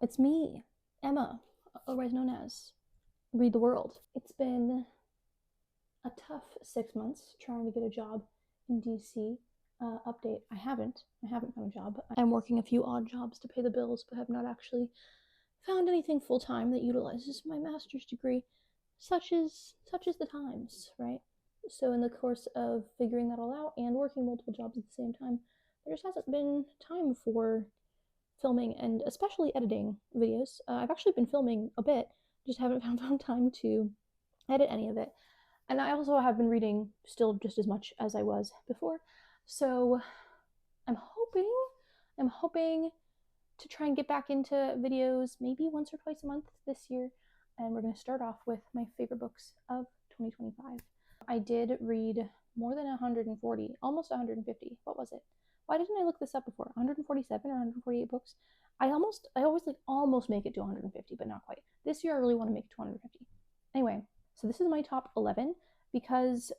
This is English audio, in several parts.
It's me, Emma, otherwise known as Read the World. It's been a tough 6 months trying to get a job in DC. Update: I haven't found a job. I'm working a few odd jobs to pay the bills, but have not actually found anything full time that utilizes my master's degree. Such is the times, right? So in the course of figuring that all out and working multiple jobs at the same time, there just hasn't been time for filming and especially editing videos. I've actually been filming a bit, just haven't found time to edit any of it. And I also have been reading still just as much as I was before. So I'm hoping to try and get back into videos maybe once or twice a month this year. And we're going to start off with my favorite books of 2025. I did read more than 140, almost 150. What was it? Why didn't I look this up before? 147 or 148 books? I always almost make it to 150, but not quite. This year I really want to make it to 150. Anyway, so this is my top 11 because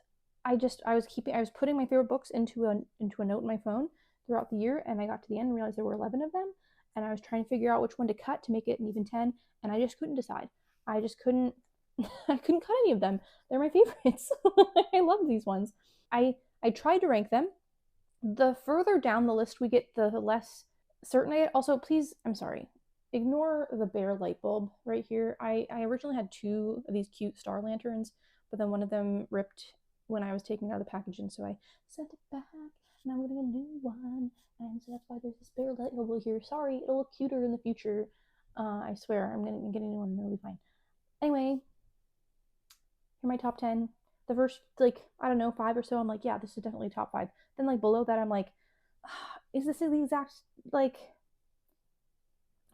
I was putting my favorite books into a note in my phone throughout the year, and I got to the end and realized there were 11 of them, and I was trying to figure out which one to cut to make it an even 10, and I just couldn't decide. I couldn't cut any of them. They're my favorites. I love these ones. I tried to rank them. The further down the list we get, the less certain I get. Also, please, I'm sorry, ignore the bare light bulb right here. I originally had 2 of these cute star lanterns, but then one of them ripped when I was taking it out of the package, and so I sent it back, and I'm getting a new one, and so that's why there's this bare light bulb here. Sorry, it'll look cuter in the future. I swear, I'm getting a new one, and it'll be fine. Anyway, here are my top 10. The first, 5 or so, I'm like, yeah, this is definitely top 5. Then, below that, I'm like, is this the exact,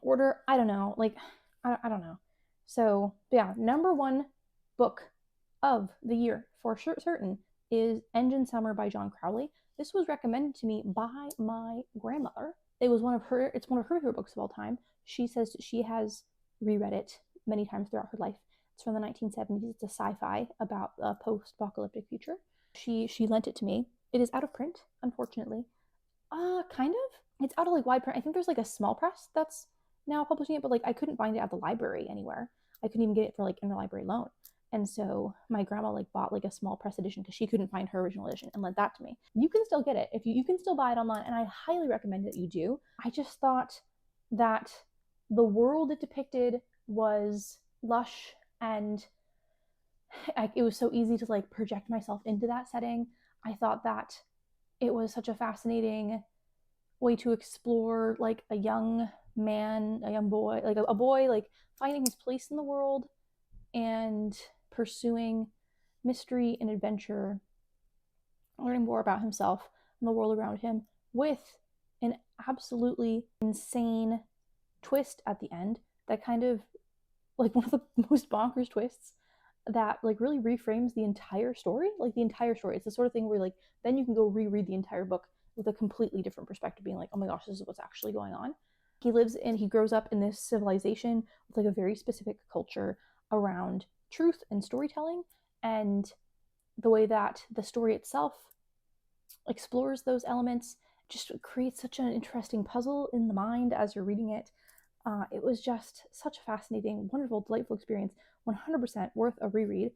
order? I don't know. I don't know. So, yeah, number 1 book of the year, for certain, is Engine Summer by John Crowley. This was recommended to me by my grandmother. It's one of her favorite books of all time. She says she has reread it many times throughout her life. It's from the 1970s. It's a sci-fi about a post-apocalyptic future. She lent it to me. It is out of print, unfortunately. Kind of. It's out of wide print. I think there's a small press that's now publishing it, but I couldn't find it at the library anywhere. I couldn't even get it for interlibrary loan. And so my grandma bought a small press edition because she couldn't find her original edition and lent that to me. You can still get it. If you can still buy it online, and I highly recommend that you do. I just thought that the world it depicted was lush, and it was so easy to project myself into that setting. I thought that it was such a fascinating way to explore a young man, a young boy, a boy finding his place in the world and pursuing mystery and adventure, learning more about himself and the world around him, with an absolutely insane twist at the end that kind of one of the most bonkers twists that really reframes the entire story. It's the sort of thing where then you can go reread the entire book with a completely different perspective, being oh my gosh, this is what's actually going on. He grows up in this civilization with a very specific culture around truth and storytelling, and the way that the story itself explores those elements just creates such an interesting puzzle in the mind as you're reading it. It was just such a fascinating, wonderful, delightful experience. 100% worth a reread,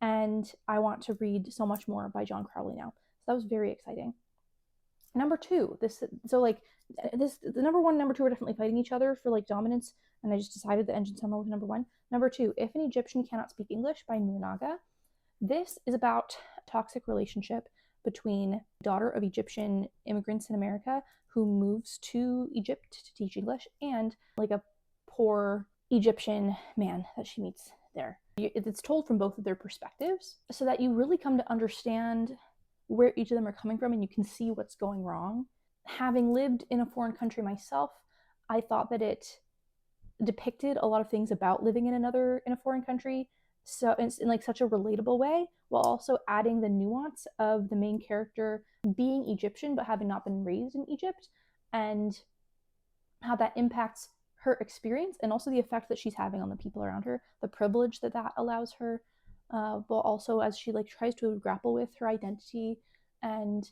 and I want to read so much more by John Crowley now. So that was very exciting. Number 2, the number 1 and number 2 are definitely fighting each other for dominance, and I just decided that Engine Summer was number 1. Number 2, If an Egyptian Cannot Speak English by Noor Naga. This is about a toxic relationship between a daughter of Egyptian immigrants in America who moves to Egypt to teach English, and a poor Egyptian man that she meets there. It's told from both of their perspectives so that you really come to understand where each of them are coming from, and you can see what's going wrong. Having lived in a foreign country myself, I thought that it depicted a lot of things about living in a foreign country, so in such a relatable way, while also adding the nuance of the main character being Egyptian but having not been raised in Egypt, and how that impacts her experience, and also the effect that she's having on the people around her, the privilege that allows her, but also as she tries to grapple with her identity and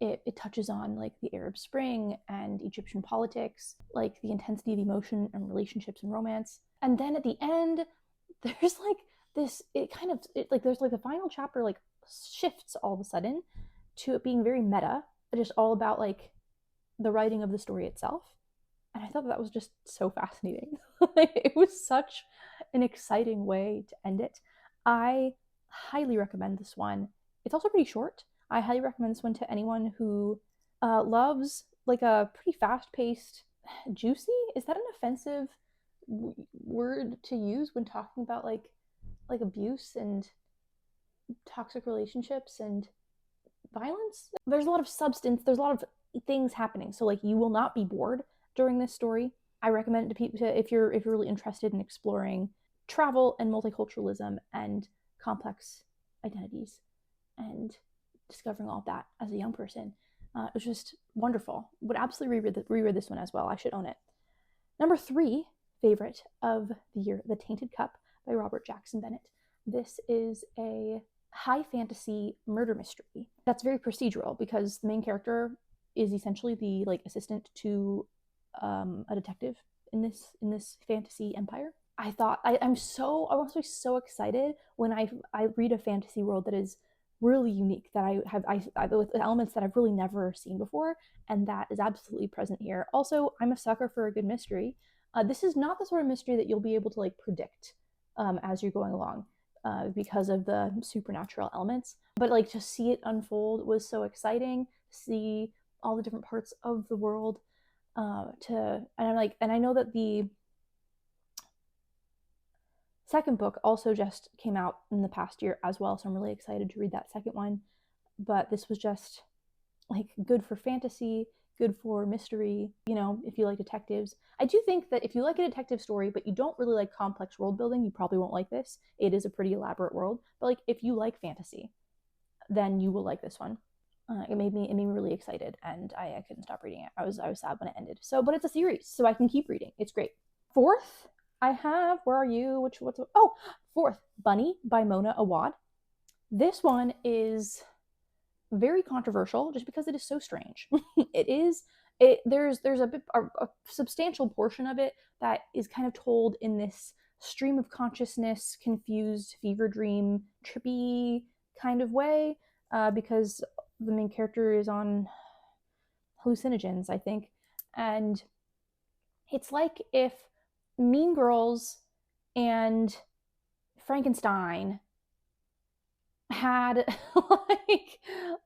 it touches on like the Arab Spring and Egyptian politics, like the intensity of emotion and relationships and romance. And then at the end, there's like this, there's like the final chapter like shifts all of a sudden to it being very meta, just all about like the writing of the story itself. And I thought that was just so fascinating. It was such an exciting way to end it. I highly recommend this one. It's also pretty short. I highly recommend this one to anyone who loves like a pretty fast-paced, juicy. Is that an offensive word to use when talking about like abuse and toxic relationships and violence? There's a lot of substance. There's a lot of things happening. So like you will not be bored during this story. I recommend it to people if you're really interested in exploring travel and multiculturalism and complex identities and discovering all of that as a young person. It was just wonderful. Would absolutely reread this one as well. I should own it. Number 3 favorite of the year, The Tainted Cup by Robert Jackson Bennett. This is a high fantasy murder mystery that's very procedural because the main character is essentially the like assistant to a detective in this fantasy empire. I thought I'm also so excited when I read a fantasy world that is really unique, that I with elements that I've really never seen before, and that is absolutely present here. Also, I'm a sucker for a good mystery. This is not the sort of mystery that you'll be able to like predict as you're going along because of the supernatural elements. But like to see it unfold was so exciting. See all the different parts of the world. And I know that the second book also just came out in the past year as well, so I'm really excited to read that second one. But this was just like good for fantasy, good for mystery, if you like detectives. I do think that if you like a detective story but you don't really like complex world building, you probably won't like this. It is a pretty elaborate world, but like if you like fantasy, then you will like this one. It made me really excited, and I couldn't stop reading it. I was sad when it ended. But it's a series, so I can keep reading. It's great. Fourth, I have, where are you? Fourth, Bunny by Mona Awad. This one is very controversial just because it is so strange. There's a substantial portion of it that is kind of told in this stream of consciousness, confused fever dream, trippy kind of way, because the main character is on hallucinogens, I think. And it's like if Mean Girls and Frankenstein had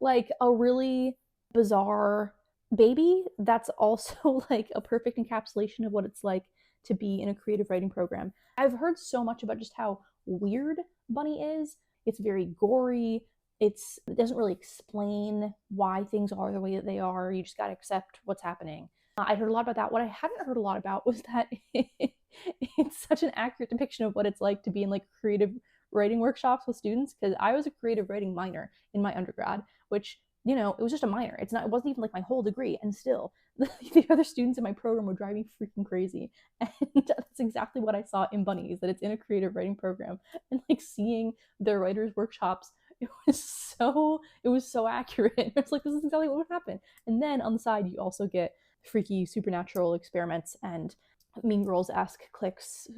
like a really bizarre baby that's also like a perfect encapsulation of what it's like to be in a creative writing program. I've heard so much about just how weird Bunny is. It's very gory. It doesn't really explain why things are the way that they are. You just got to accept what's happening. I heard a lot about that. What I hadn't heard a lot about was that it's such an accurate depiction of what it's like to be in like creative writing workshops with students, because I was a creative writing minor in my undergrad, which it was just a minor. It wasn't even like my whole degree, and still the other students in my program were driving me freaking crazy. And that's exactly what I saw in Bunny, is that it's in a creative writing program, and like seeing their writers workshops, it was so accurate. It's like, this is exactly what would happen. And then on the side you also get freaky supernatural experiments and Mean Girls-esque cliques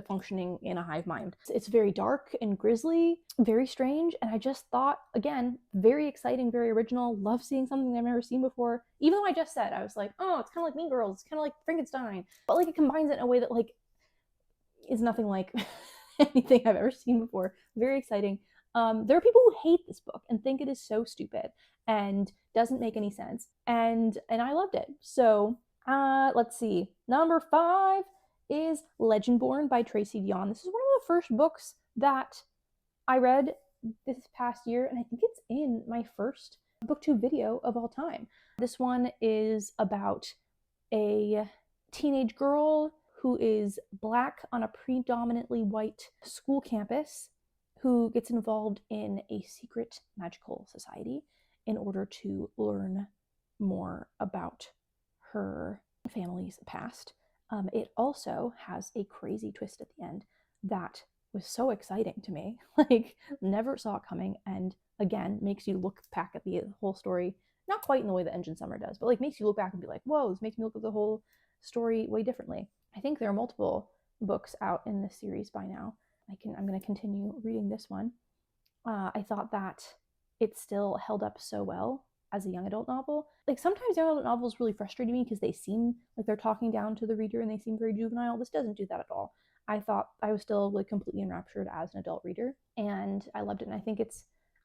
functioning in a hive mind. It's very dark and grisly, very strange, and I just thought, again, very exciting, very original. Love seeing something I've never seen before. Even though I just said, I was like, oh, it's kind of like Mean Girls, it's kind of like Frankenstein, but like it combines it in a way that like is nothing like anything I've ever seen before. Very exciting. There are people who hate this book and think it is so stupid and doesn't make any sense, and I loved it. So let's see. Number 5 is Legendborn by Tracy Deonn. This is one of the first books that I read this past year, and I think it's in my first booktube video of all time. This one is about a teenage girl who is Black on a predominantly white school campus who gets involved in a secret magical society in order to learn more about her family's past. It also has a crazy twist at the end that was so exciting to me. Like, never saw it coming, and again, makes you look back at the whole story Not quite in the way that Engine Summer does, but like makes you look back and be like, whoa, this makes me look at the whole story way differently. I think there are multiple books out in this series by now. I'm going to continue reading this one. I thought that it still held up so well as a young adult novel. Like sometimes young adult novels really frustrate me because they seem like they're talking down to the reader and they seem very juvenile. This doesn't do that at all. I thought I was still like completely enraptured as an adult reader, and I loved it. And I think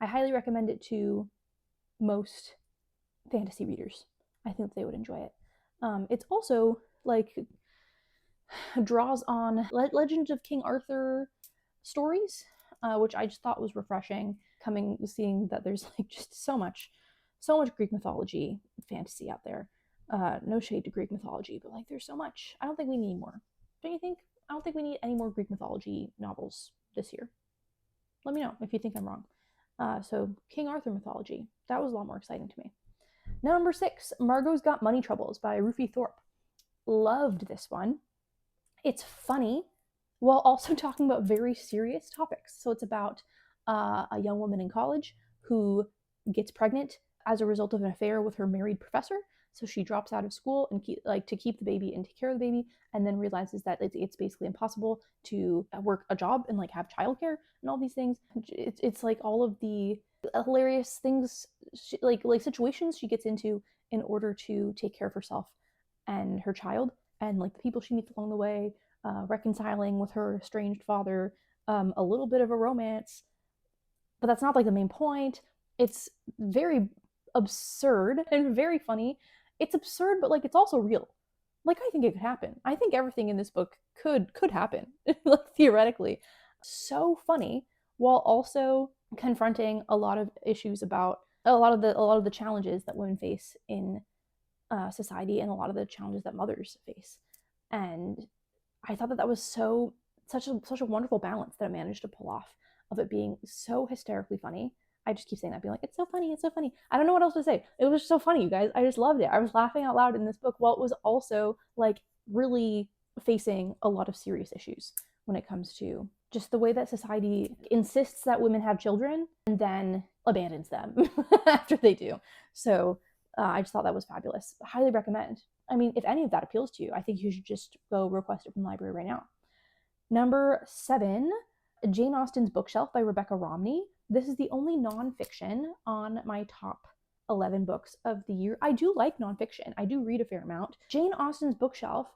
I highly recommend it to most fantasy readers. I think they would enjoy it. It's also like draws on Legends of King Arthur stories, which I just thought was refreshing. Seeing that there's like just so much Greek mythology fantasy out there. No shade to Greek mythology, but like there's so much. I don't think we need more. Don't you think? I don't think we need any more Greek mythology novels this year. Let me know if you think I'm wrong. So King Arthur mythology, that was a lot more exciting to me. Number 6, Margo's Got Money Troubles by Rufi Thorpe. Loved this one. It's funny while also talking about very serious topics. So it's about a young woman in college who gets pregnant as a result of an affair with her married professor. So she drops out of school and to keep the baby and take care of the baby, and then realizes that it's basically impossible to work a job and like have childcare and all these things. It's like all of the hilarious things, like situations she gets into in order to take care of herself and her child, and like the people she meets along the way, reconciling with her estranged father, a little bit of a romance, but that's not like the main point. It's very absurd and very funny. It's absurd, but like it's also real. Like I think it could happen. I think everything in this book could happen, like theoretically. So funny while also confronting a lot of issues about a lot of the challenges that women face in society, and a lot of the challenges that mothers face. And I thought that was such a wonderful balance that it managed to pull off, of it being so hysterically funny. I just keep saying that, being like, it's so funny, it's so funny. I don't know what else to say. It was so funny, you guys. I just loved it. I was laughing out loud in this book while it was also like really facing a lot of serious issues when it comes to just the way that society insists that women have children and then abandons them after they do. So I just thought that was fabulous. Highly recommend. I mean, if any of that appeals to you, I think you should just go request it from the library right now. Number 7, Jane Austen's Bookshelf by Rebecca Romney. This is the only nonfiction on my top 11 books of the year. I do like nonfiction. I do read a fair amount. Jane Austen's Bookshelf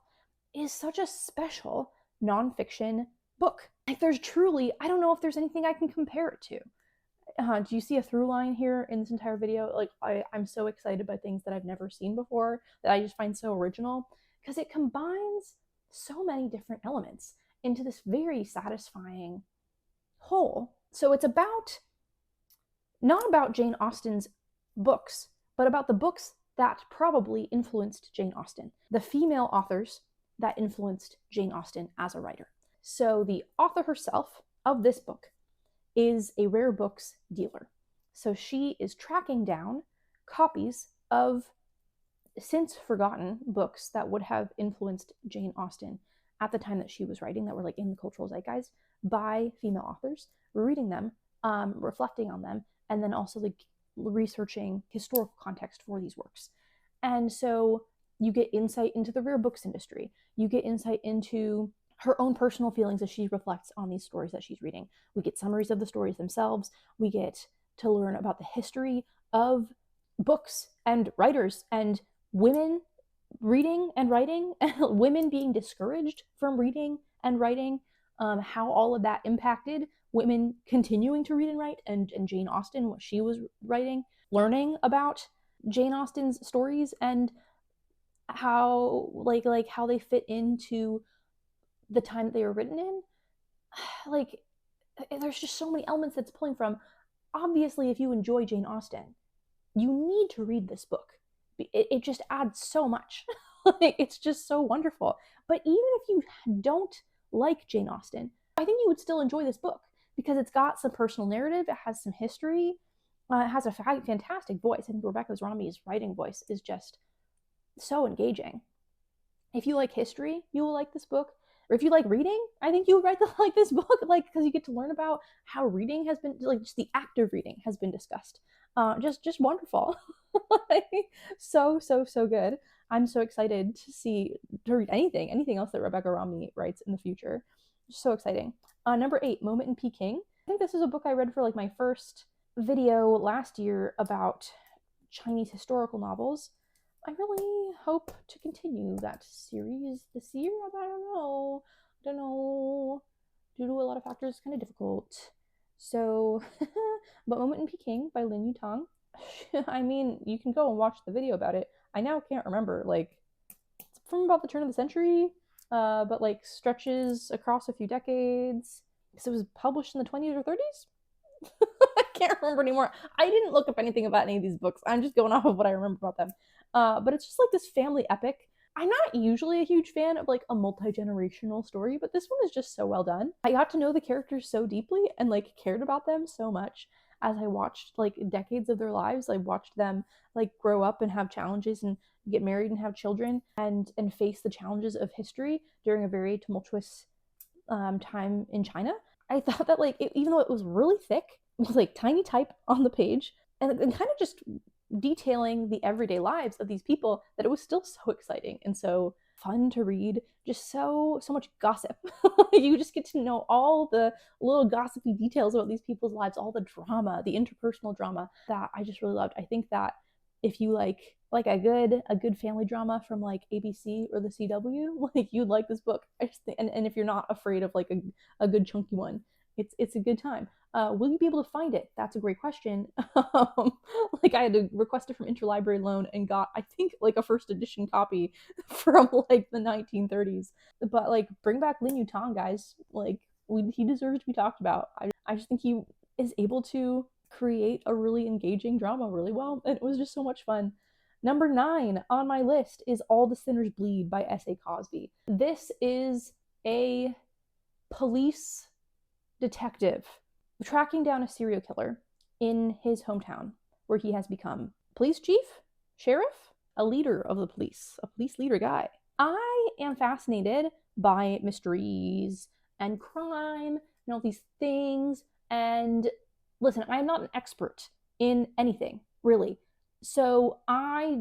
is such a special nonfiction book. Like there's truly, I don't know if there's anything I can compare it to. Do you see a through line here in this entire video? Like I'm so excited by things that I've never seen before that I just find so original, because it combines so many different elements into this very satisfying whole. So it's not about Jane Austen's books, but about the books that probably influenced Jane Austen, the female authors that influenced Jane Austen as a writer. So the author herself of this book is a rare books dealer. So she is tracking down copies of since forgotten books that would have influenced Jane Austen at the time that she was writing, that were like in the cultural zeitgeist, by female authors, reading them, reflecting on them, and then also like researching historical context for these works. And so you get insight into the rare books industry. You get insight into her own personal feelings as she reflects on these stories that she's reading. We get summaries of the stories themselves. We get to learn about the history of books and writers and women reading and writing, women being discouraged from reading and writing, how all of that impacted women continuing to read and write, and Jane Austen, what she was writing, learning about Jane Austen's stories and how like how they fit into the time that they were written in. Like there's just so many elements that's pulling from. Obviously, if you enjoy Jane Austen, you need to read this book. It just adds so much. It's just so wonderful. But even if you don't like Jane Austen, I think you would still enjoy this book because it's got some personal narrative. It has some history. It has a fantastic voice. I think Rebecca Romney's writing voice is just so engaging. If you like history, you will like this book. Or if you like reading, I think you would like this book, like because you get to learn about how reading has been, like just the act of reading has been discussed Just wonderful. So good. I'm so excited to read anything else that Rebecca Romney writes in the future. So exciting. Number 8, Moment in Peking. I think this is a book I read for like my first video last year about Chinese historical novels. I really hope to continue that series this year. I don't know. Due to a lot of factors, it's kind of difficult. So, but Moment in Peking by Lin Yutang. I mean, you can go and watch the video about it. I now can't remember, like, it's from about the turn of the century, but like stretches across a few decades. Because it was published in the 20s or 30s? I can't remember anymore. I didn't look up anything about any of these books. I'm just going off of what I remember about them. But it's just like this family epic. I'm not usually a huge fan of like a multi-generational story, but this one is just so well done. I got to know the characters so deeply and like cared about them so much as I watched like decades of their lives. I watched them like grow up and have challenges and get married and have children and face the challenges of history during a very tumultuous time in China. I thought that like even though it was really thick, it was like tiny type on the page and kind of just detailing the everyday lives of these people, that it was still so exciting and so fun to read. Just so much gossip. You just get to know all the little gossipy details about these people's lives, all the drama, the interpersonal drama that I just really loved. I think that if you like a good family drama from like ABC or the CW, like you'd like this book. I just think, and if you're not afraid of like a good chunky one, it's a good time. Will you be able to find it? That's a great question. Like I had to request it from Interlibrary Loan and got, I think, like a first edition copy from like the 1930s. But like, bring back Lin Yutang, guys. Like, he deserves to be talked about. I just think he is able to create a really engaging drama really well, and it was just so much fun. Number 9 on my list is All the Sinners Bleed by S.A. Cosby. This is a police detective tracking down a serial killer in his hometown, where he has become police chief, sheriff, a leader of the police, a police leader guy. I am fascinated by mysteries and crime and all these things. And listen, I'm not an expert in anything, really. So I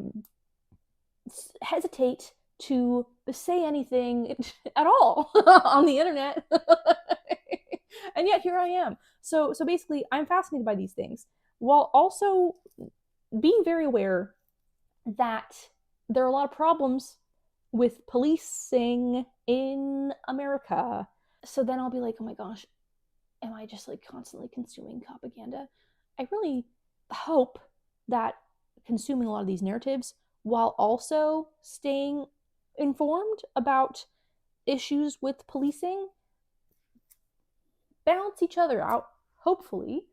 hesitate to say anything at all on the internet. And yet here I am. So basically, I'm fascinated by these things while also being very aware that there are a lot of problems with policing in America. So then I'll be like, oh my gosh, am I just like constantly consuming propaganda? I really hope that consuming a lot of these narratives while also staying informed about issues with policing balance each other out, hopefully.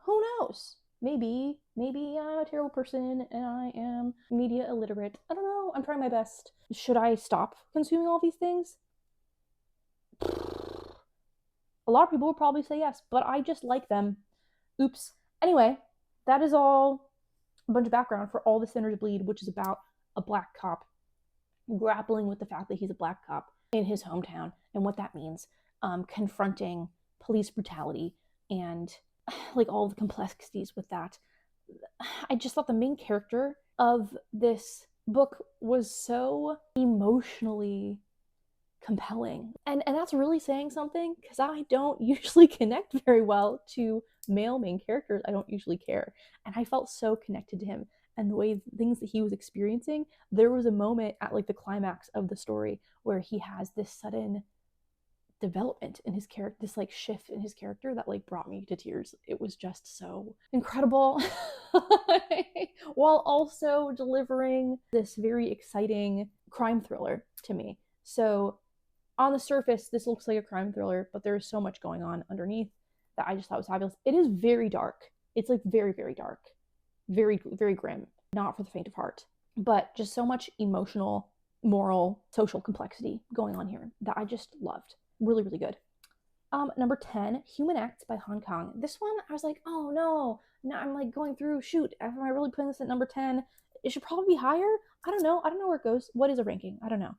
Who knows? Maybe I'm a terrible person and I am media illiterate. I don't know. I'm trying my best. Should I stop consuming all these things? A lot of people will probably say yes, but I just like them. Oops. Anyway, that is all a bunch of background for All the Sinners Bleed, which is about a black cop grappling with the fact that he's a black cop in his hometown and what that means, confronting police brutality and like all the complexities with that. I just thought the main character of this book was so emotionally compelling. And that's really saying something, because I don't usually connect very well to male main characters. I don't usually care. And I felt so connected to him and the way things that he was experiencing. There was a moment at like the climax of the story where he has this sudden development in his character, this like shift in his character that like brought me to tears. It was just so incredible. While also delivering this very exciting crime thriller to me. So on the surface, this looks like a crime thriller, but there is so much going on underneath that I just thought was fabulous. It is very dark. It's like very, very dark. Very, very grim. Not for the faint of heart. But just so much emotional, moral, social complexity going on here that I just loved. Really, really good. Number 10, Human Acts by Han Kang. This one, I was like, oh no. Now I'm like going through, shoot, am I really putting this at number 10? It should probably be higher. I don't know where it goes. What is a ranking? I don't know.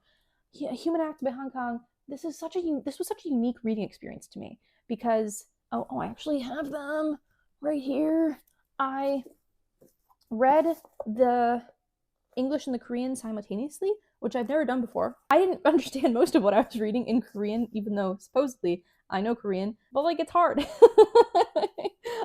Human Acts by Han Kang. This was such a unique reading experience to me because I actually have them right here. I read the English and the Korean simultaneously, which I've never done before. I didn't understand most of what I was reading in Korean, even though supposedly I know Korean, but like it's hard.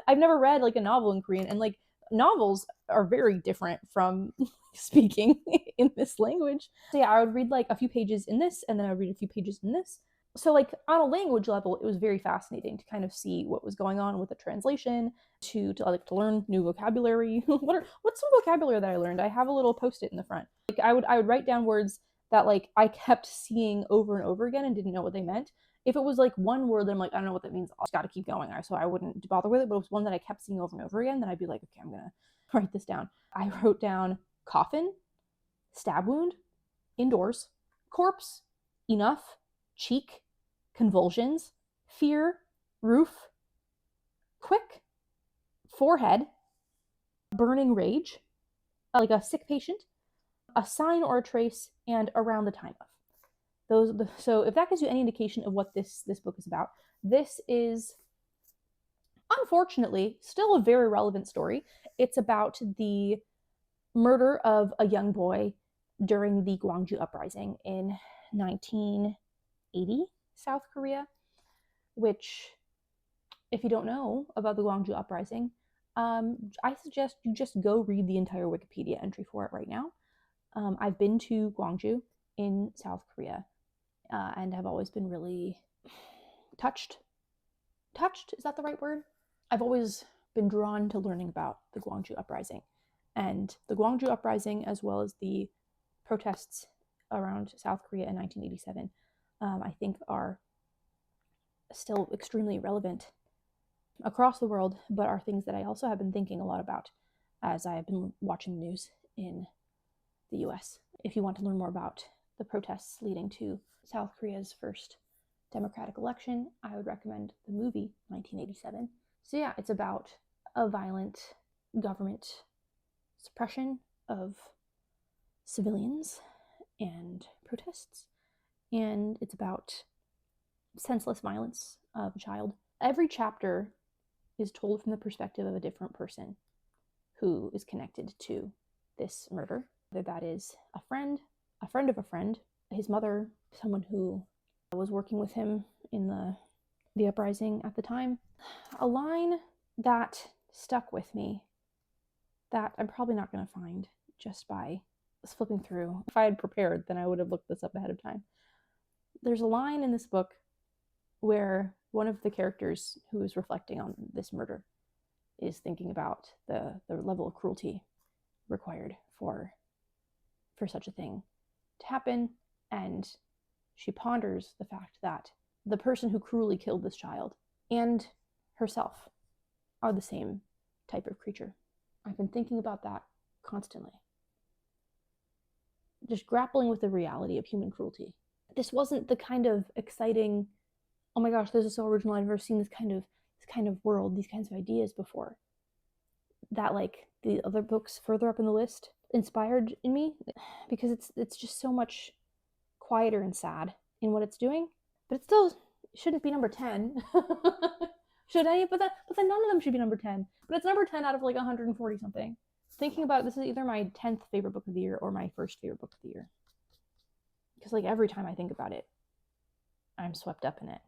I've never read like a novel in Korean, and like novels are very different from speaking in this language. So yeah, I would read like a few pages in this, and then I would read a few pages in this. So like on a language level, it was very fascinating to kind of see what was going on with the translation, to learn new vocabulary. What's some vocabulary that I learned? I have a little post-it in the front. Like I would write down words that like I kept seeing over and over again and didn't know what they meant. If it was like one word that I'm like, I don't know what that means, I just got to keep going. So I wouldn't bother with it. But if it was one that I kept seeing over and over again, then I'd be like, okay, I'm gonna write this down. I wrote down coffin, stab wound, indoors, corpse, enough, cheek, convulsions, fear, roof, quick, forehead, burning rage, like a sick patient, a sign or a trace, and around the time of. So if that gives you any indication of what this book is about, this is unfortunately still a very relevant story. It's about the murder of a young boy during the Gwangju uprising in 1980, South Korea, which, if you don't know about the Gwangju uprising, I suggest you just go read the entire Wikipedia entry for it right now. I've been to Gwangju in South Korea, and have always been really touched. Touched, is that the right word? I've always been drawn to learning about the Gwangju uprising. And the Gwangju uprising, as well as the protests around South Korea in 1987, I think are still extremely relevant across the world, but are things that I also have been thinking a lot about as I have been watching the news in the US. If you want to learn more about the protests leading to South Korea's first democratic election, I would recommend the movie 1987. So yeah, it's about a violent government suppression of civilians and protests, and it's about senseless violence of a child. Every chapter is told from the perspective of a different person who is connected to this murder. Whether that is a friend of a friend, his mother, someone who was working with him in the uprising at the time. A line that stuck with me that I'm probably not going to find just by flipping through. If I had prepared, then I would have looked this up ahead of time. There's a line in this book where one of the characters who is reflecting on this murder is thinking about the level of cruelty required for such a thing to happen, and she ponders the fact that the person who cruelly killed this child and herself are the same type of creature. I've been thinking about that constantly. Just grappling with the reality of human cruelty. This wasn't the kind of exciting, oh my gosh, this is so original, I've never seen this kind of world, these kinds of ideas before, that like the other books further up in the list inspired in me, because it's just so much quieter and sad in what it's doing, but it still shouldn't be number 10. Should any? But then none of them should be number 10. But it's number 10 out of like 140 something. Thinking about it, this is either my 10th favorite book of the year or my first favorite book of the year. Because like every time I think about it, I'm swept up in it.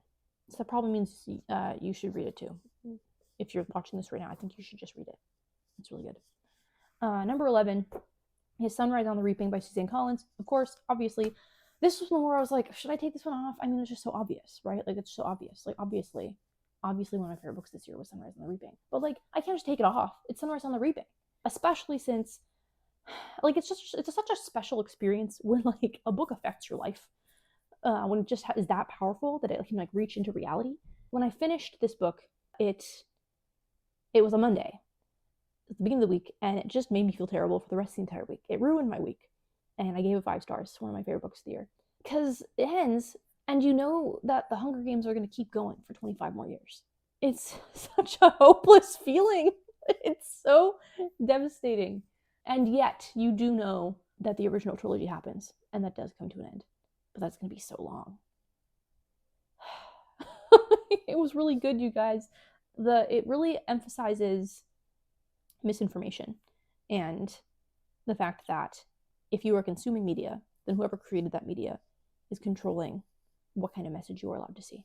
So that probably means you should read it too. If you're watching this right now, I think you should just read it. It's really good. Number 11 is Sunrise on the Reaping by Suzanne Collins. Of course, obviously, this was one where I was like, should I take this one off? I mean, it's just so obvious, right? Like, it's so obvious. Like, obviously one of my favorite books this year was Sunrise on the Reaping. But like, I can't just take it off. It's Sunrise on the Reaping. Especially since, like, it's such a special experience when like a book affects your life. When it just is that powerful that it can like reach into reality. When I finished this book, it was a Monday at the beginning of the week, and it just made me feel terrible for the rest of the entire week. It ruined my week, and I gave it 5 stars. One of my favorite books of the year, because it ends, and you know that the Hunger Games are going to keep going for 25 more years. It's such a hopeless feeling. It's so devastating, and yet you do know that the original trilogy happens, and that does come to an end. But that's going to be so long. It was really good, you guys. It really emphasizes misinformation and the fact that if you are consuming media, then whoever created that media is controlling what kind of message you are allowed to see.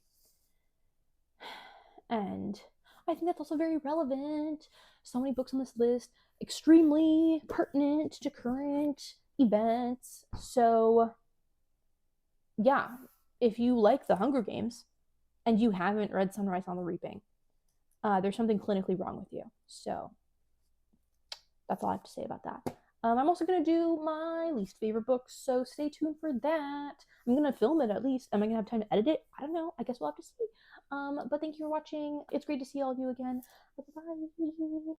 And I think that's also very relevant. So many books on this list, extremely pertinent to current events. So, yeah, if you like The Hunger Games and you haven't read Sunrise on the Reaping, there's something clinically wrong with you. So, that's all I have to say about that. I'm also going to do my least favorite books, so stay tuned for that. I'm going to film it at least. Am I going to have time to edit it? I don't know. I guess we'll have to see. But thank you for watching. It's great to see all of you again. Bye-bye.